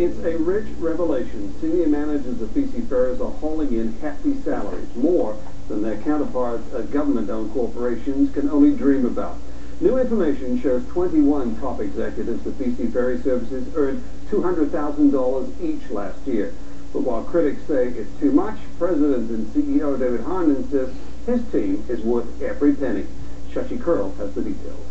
It's a rich revelation. Senior managers of BC Ferries are hauling in hefty salaries, more than their counterparts at government-owned corporations can only dream about. New information shows 21 top executives of BC Ferry Services earned $200,000 each last year. But while critics say it's too much, President and CEO David Hahn insists his team is worth every penny. Shashi Curl has the details.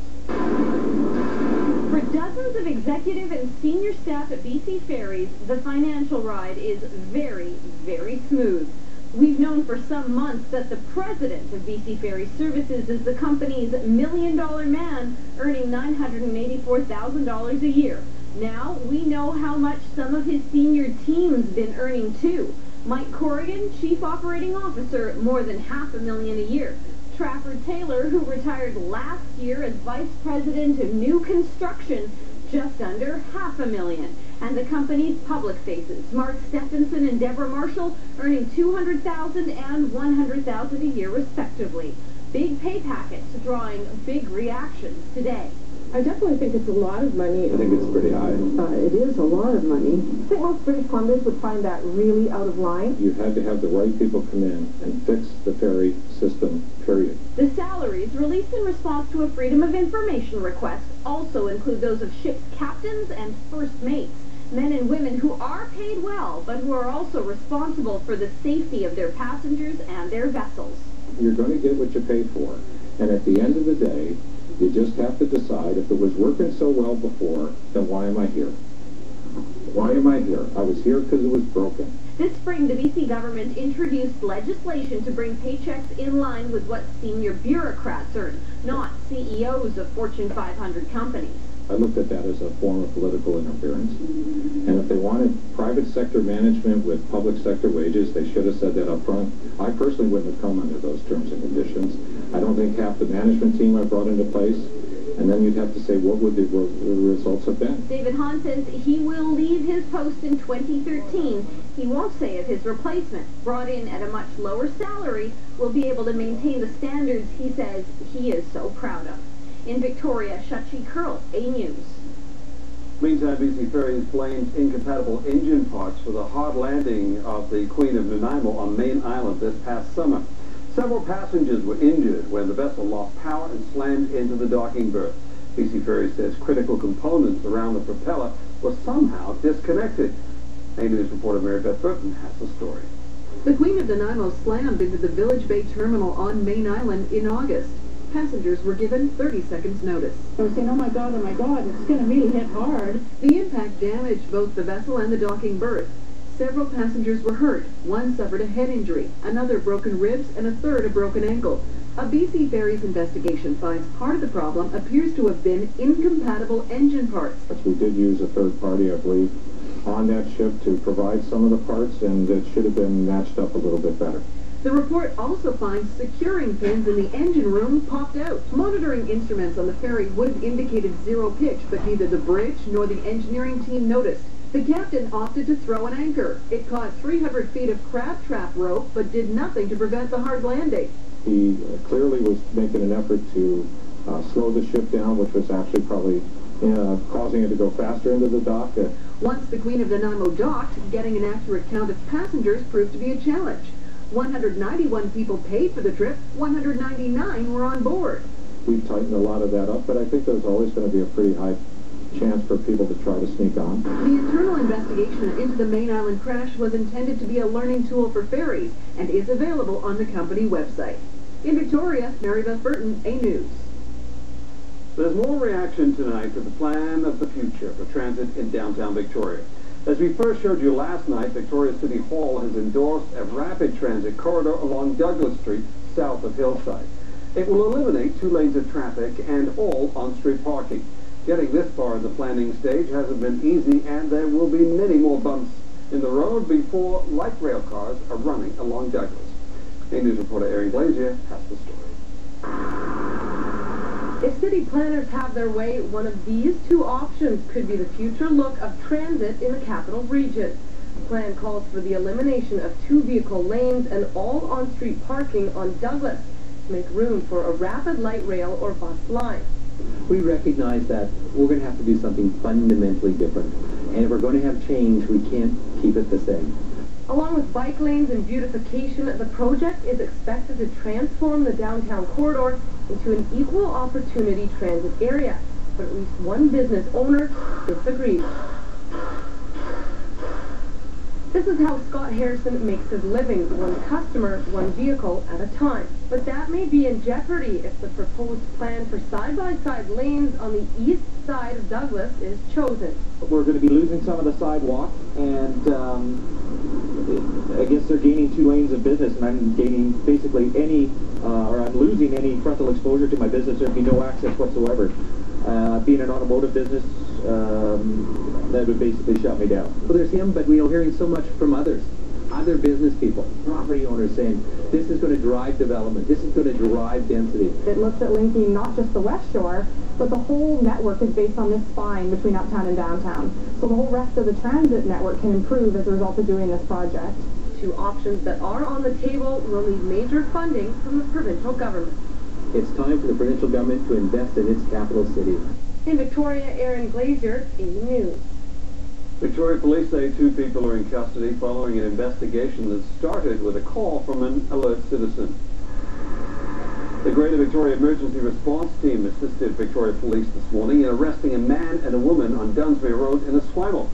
For dozens of executive and senior staff at BC Ferries, the financial ride is very, very smooth. We've known for some months that the president of BC Ferry Services is the company's million-dollar man, earning $984,000 a year. Now we know how much some of his senior team's been earning too. Mike Corrigan, Chief Operating Officer, more than $500,000 a year. Trafford Taylor, who retired last year as Vice President of New Construction, just under $500,000. And the company's public faces, Mark Stephenson and Deborah Marshall, earning $200,000 and $100,000 a year respectively. Big pay packets drawing big reactions today. I definitely think it's a lot of money. I think it's pretty high. It is a lot of money. I think most British Columbians would find that really out of line. You had to have the right people come in and fix the ferry system, period. The salaries released in response to a Freedom of Information request also include those of ship's captains and first mates, men and women who are paid well, but who are also responsible for the safety of their passengers and their vessels. You're going to get what you pay for, and at the end of the day, you just have to decide, if it was working so well before, then why am I here? Why am I here? I was here because it was broken. This spring, the BC government introduced legislation to bring paychecks in line with what senior bureaucrats earn, not CEOs of Fortune 500 companies. I looked at that as a form of political interference. And if they wanted private sector management with public sector wages, they should have said that up front. I personally wouldn't have come under those terms and conditions. I don't think half the management team I brought into place, and then you'd have to say, what would the results have been? David Hahn says he will leave his post in 2013. He won't say if his replacement, brought in at a much lower salary, will be able to maintain the standards he says he is so proud of. In Victoria, Shachi Curl, A News. Meantime, BC Ferries blames incompatible engine parts for the hard landing of the Queen of Nanaimo on Main Island this past summer. Several passengers were injured when the vessel lost power and slammed into the docking berth. BC Ferries says critical components around the propeller were somehow disconnected. A News reporter Mary Beth Burton has the story. The Queen of Nanaimo slammed into the Village Bay Terminal on Main Island in August. Passengers were given 30 seconds notice. They were saying, oh my God, it's going to really hit hard. The impact damaged both the vessel and the docking berth. Several passengers were hurt. One suffered a head injury, another broken ribs, and a third a broken ankle. A BC Ferries investigation finds part of the problem appears to have been incompatible engine parts. We did use a third party, I believe, on that ship to provide some of the parts, and it should have been matched up a little bit better. The report also finds securing pins in the engine room popped out. Monitoring instruments on the ferry would have indicated zero pitch, but neither the bridge nor the engineering team noticed. The captain opted to throw an anchor. It caught 300 feet of crab trap rope, but did nothing to prevent the hard landing. He clearly was making an effort to slow the ship down, which was actually probably causing it to go faster into the dock. Once the Queen of Nanaimo docked, getting an accurate count of passengers proved to be a challenge. 191 people paid for the trip, 199 were on board. We've tightened a lot of that up, but I think there's always going to be a pretty high chance for people to try to sneak on. The internal investigation into the Main Island crash was intended to be a learning tool for ferries and is available on the company website. In Victoria, Mary Beth Burton, A News. There's more reaction tonight to the plan of the future for transit in downtown Victoria. As we first showed you last night, Victoria City Hall has endorsed a rapid transit corridor along Douglas Street, south of Hillside. It will eliminate 2 lanes of traffic and all on-street parking. Getting this far in the planning stage hasn't been easy, and there will be many more bumps in the road before light rail cars are running along Douglas. A News reporter Erin Glazier has the story. If city planners have their way, one of these 2 options could be the future look of transit in the capital region. The plan calls for the elimination of 2 vehicle lanes and all on-street parking on Douglas to make room for a rapid light rail or bus line. We recognize that we're going to have to do something fundamentally different And if we're going to have change, we can't keep it the same. Along with bike lanes and beautification, the project is expected to transform the downtown corridor into an equal opportunity transit area. But at least one business owner disagrees. This is how Scott Harrison makes his living, one customer, one vehicle at a time. But that may be in jeopardy if the proposed plan for side-by-side lanes on the east side of Douglas is chosen. We're going to be losing some of the sidewalk, and I guess they're gaining 2 lanes of business, and I'm gaining basically or I'm losing any frontal exposure to my business. There'd be no access whatsoever. Being an automotive business, that would basically shut me down. Well, there's him, but we're hearing so much from other business people, property owners saying, this is going to drive development, this is going to drive density. It looks at linking not just the West Shore, but the whole network is based on this spine between uptown and downtown. So the whole rest of the transit network can improve as a result of doing this project. 2 options that are on the table will need major funding from the provincial government. It's time for the provincial government to invest in its capital city. In Victoria, Aaron Glazier, 80 News. Victoria police say 2 people are in custody following an investigation that started with a call from an alert citizen. The Greater Victoria Emergency Response Team assisted Victoria Police this morning in arresting a man and a woman on Dunsmuir Road in Esquimalt.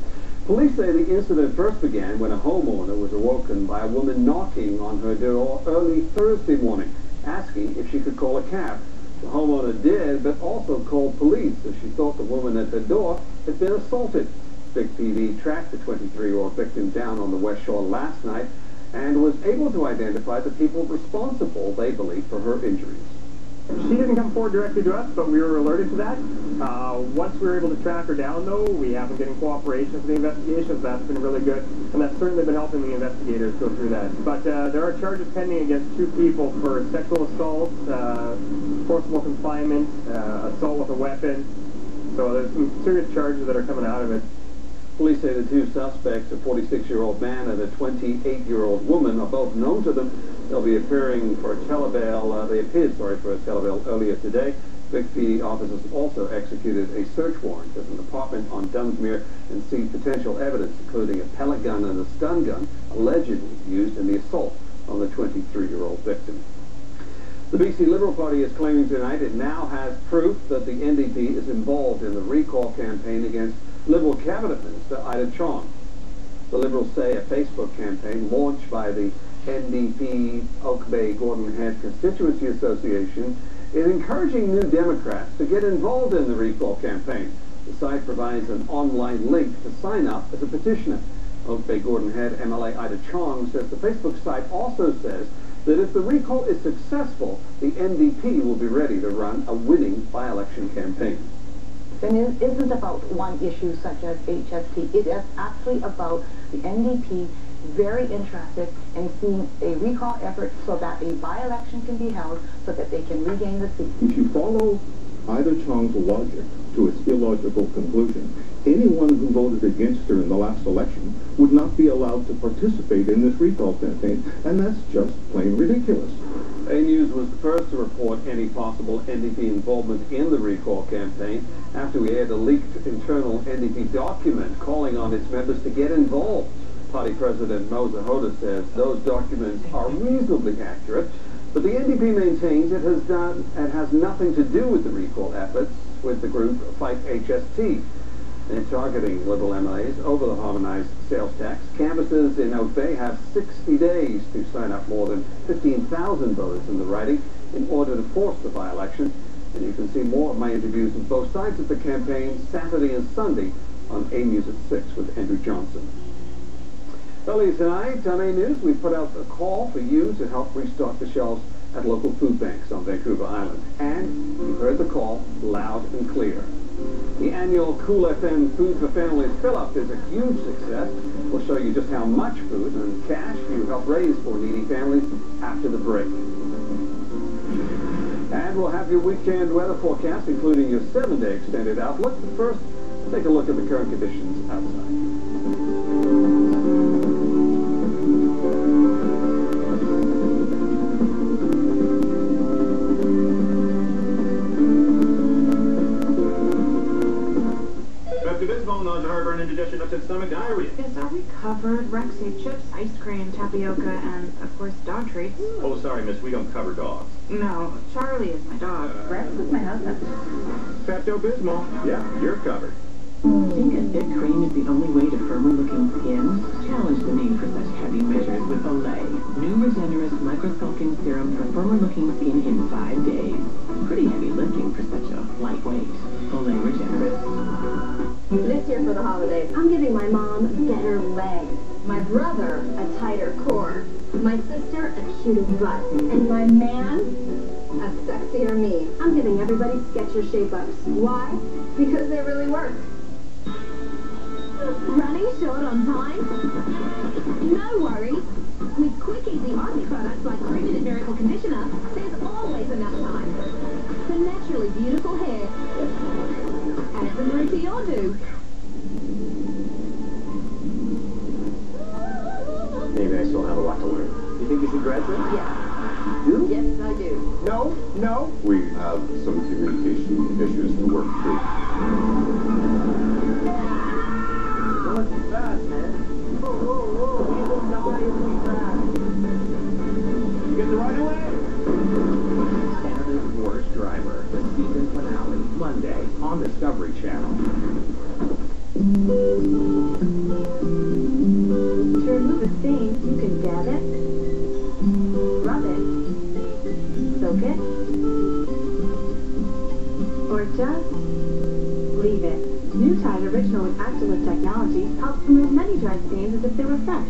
Police say the incident first began when a homeowner was awoken by a woman knocking on her door early Thursday morning, asking if she could call a cab. The homeowner did, but also called police as she thought the woman at her door had been assaulted. Vic PD tracked the 23-year-old victim down on the West Shore last night and was able to identify the people responsible, they believe, for her injuries. She didn't come forward directly to us, but we were alerted to that. Once we were able to track her down, though, we have been getting cooperation for the investigations. That's been really good, and that's certainly been helping the investigators go through that. But there are charges pending against 2 people for sexual assault, forcible confinement, assault with a weapon. So there's some serious charges that are coming out of it. Police say the 2 suspects, a 46-year-old man and a 28-year-old woman, are both known to them. They'll be appearing for a telebail. They appeared, for a telebail earlier today. Vic PD officers also executed a search warrant at an apartment on Dunsmuir and seized potential evidence, including a pellet gun and a stun gun allegedly used in the assault on the 23-year-old victim. The BC Liberal Party is claiming tonight it now has proof that the NDP is involved in the recall campaign against Liberal Cabinet Minister Ida Chong. The Liberals say a Facebook campaign launched by the NDP Oak Bay Gordon Head Constituency Association is encouraging New Democrats to get involved in the recall campaign. The site provides an online link to sign up as a petitioner. Oak Bay Gordon Head MLA Ida Chong says the Facebook site also says that if the recall is successful, the NDP will be ready to run a winning by-election campaign. Then it isn't about one issue such as HST. It is actually about the NDP very interested in seeing a recall effort so that a by-election can be held so that they can regain the seat. If you follow Ida Chong's logic to its illogical conclusion, anyone who voted against her in the last election would not be allowed to participate in this recall campaign, and that's just plain ridiculous. A News was the first to report any possible NDP involvement in the recall campaign after we aired a leaked internal NDP document calling on its members to get involved. Party President Mo Zahoda says those documents are reasonably accurate, but the NDP maintains it has nothing to do with the recall efforts with the group Fight HST. They're targeting Liberal MLAs over the harmonized sales tax. Canvassers in Oak Bay have 60 days to sign up more than 15,000 voters in the riding in order to force the by-election. And you can see more of my interviews with both sides of the campaign Saturday and Sunday on A News at 6 with Andrew Johnson. Earlier tonight on A News, we put out a call for you to help restock the shelves at local food banks on Vancouver Island. And you heard the call loud and clear. The annual Cool FM Food for Families fill-up is a huge success. We'll show you just how much food and cash you help raise for needy families after the break. And we'll have your weekend weather forecast, including your 7-day extended outlook. But first, let's take a look at the current conditions outside. cause of heartburn, indigestion, upset stomach, diarrhea. Yes, are we covered? Rexy chips, ice cream, tapioca, and, of course, dog treats. Oh, sorry, miss, we don't cover dogs. No, Charlie is my dog. Rex is my husband. Pepto-Bismol. Yeah, you're covered. Think a thick cream is the only way to firmer-looking skin? Challenge the need for such heavy measures with Olay. New Regenerous Micro-Sculpting Serum for firmer-looking skin in 5 days. Pretty heavy lifting for such a lightweight. Olay Regenerous. This year for the holidays, I'm giving my mom better legs, my brother a tighter core, my sister a cuter butt, and my man a sexier me. I'm giving everybody Skechers shape-ups. Why? Because they really work. Running short on time? No worries. With quick, easy Aussie products like 3-minute miracle conditioner, there's always enough time for naturally beautiful hair. Add some roux to your do. Maybe I still have a lot to learn. You think you should graduate? Yes. You? Yes, I do. No, no. We have some communication issues to work through. Don't be fast, man. Whoa, whoa, whoa. We will die if we crash. You get the right away? Canada's Worst Driver, the season finale, Monday on Discovery Channel. To remove a stain, you can dab it, rub it, soak it, or just leave it. New Tide Original with Active technology helps remove many dry stains as if they were fresh.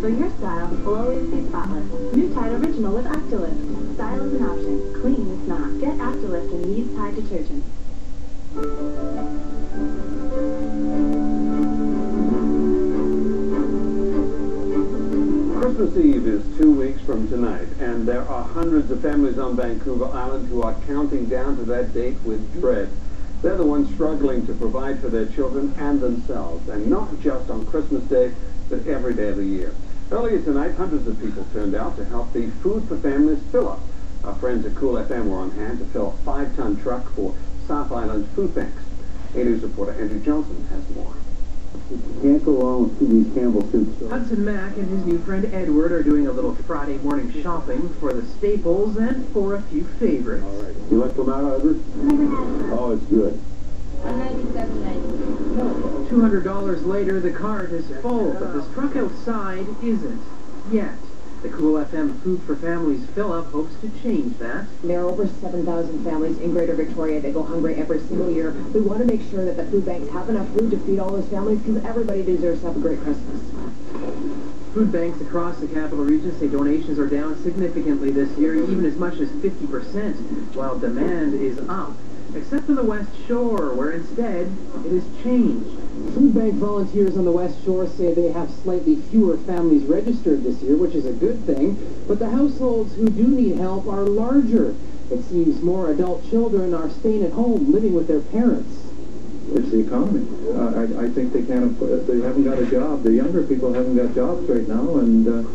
So your style will always be spotless. New Tide Original with Active. Style is an option. Clean is not. Get Active and Needs Tide detergent. Christmas Eve is 2 weeks from tonight, and there are hundreds of families on Vancouver Island who are counting down to that date with dread. They're the ones struggling to provide for their children and themselves, and not just on Christmas Day, but every day of the year. Earlier tonight, hundreds of people turned out to help the Food for Families fill up. Our friends at Cool FM were on hand to fill a 5-ton truck for South Island food banks. A-News reporter Andrew Johnson has more. You can't go wrong with 2 B's Campbell soup. Hudson Mack and his new friend Edward are doing a little Friday morning shopping for the staples and for a few favorites. All right. You like Clamato, Edward? Oh, it's good. $200 later, the cart is full, but this truck outside isn't yet. The Cool FM Food for Families fill-up hopes to change that. There are over 7,000 families in Greater Victoria that go hungry every single year. We want to make sure that the food banks have enough food to feed all those families because everybody deserves to have a great Christmas. Food banks across the capital region say donations are down significantly this year, even as much as 50%, while demand is up. Except on the West Shore, where instead it has changed. Food bank volunteers on the West Shore say they have slightly fewer families registered this year, which is a good thing, but the households who do need help are larger. It seems more adult children are staying at home, living with their parents. It's the economy. I think they haven't got a job. The younger people haven't got jobs right now, and the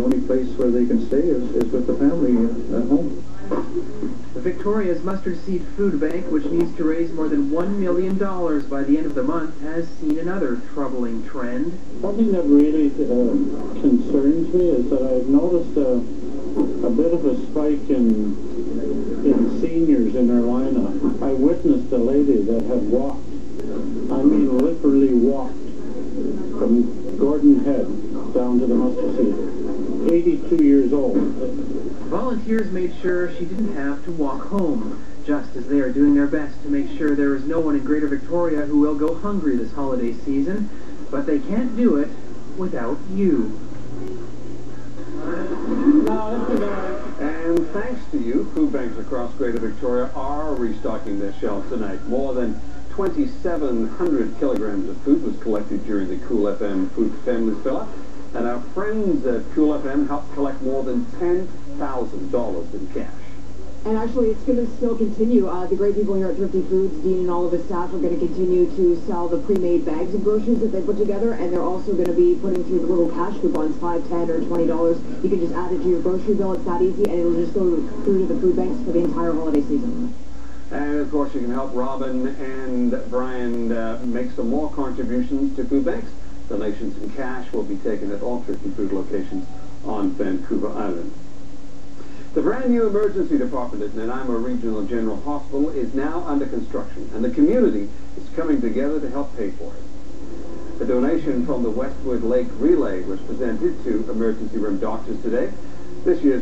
only place where they can stay is with the family at home. Victoria's Mustard Seed Food Bank, which needs to raise more than $1 million by the end of the month, has seen another troubling trend. Something that really concerns me is that I've noticed a bit of a spike in seniors in our lineup. I witnessed a lady that had walked, I mean literally walked, from Gordon Head down to the Mustard Seed. 82 years old. Volunteers made sure she didn't have to walk home, just as they are doing their best to make sure there is no one in Greater Victoria who will go hungry this holiday season, but they can't do it without you. And thanks to you, food banks across Greater Victoria are restocking their shelves tonight. More than 2,700 kilograms of food was collected during the Cool FM Food for Families fill-up. And our friends at Cool FM helped collect more than $10,000 in cash. And actually, it's going to still continue. The great people here at Thrifty Foods, Dean and all of his staff, are going to continue to sell the pre-made bags of groceries that they put together, and they're also going to be putting through the little cash coupons, $5, $10, or $20. You can just add it to your grocery bill. It's that easy, and it'll just go through to the food banks for the entire holiday season. And, of course, you can help Robin and Brian make some more contributions to food banks. Donations in cash will be taken at all Thrifty Food locations on Vancouver Island. The brand new emergency department at Nanaimo Regional General Hospital is now under construction, and the community is coming together to help pay for it. A donation from the Westwood Lake Relay was presented to emergency room doctors today. This year's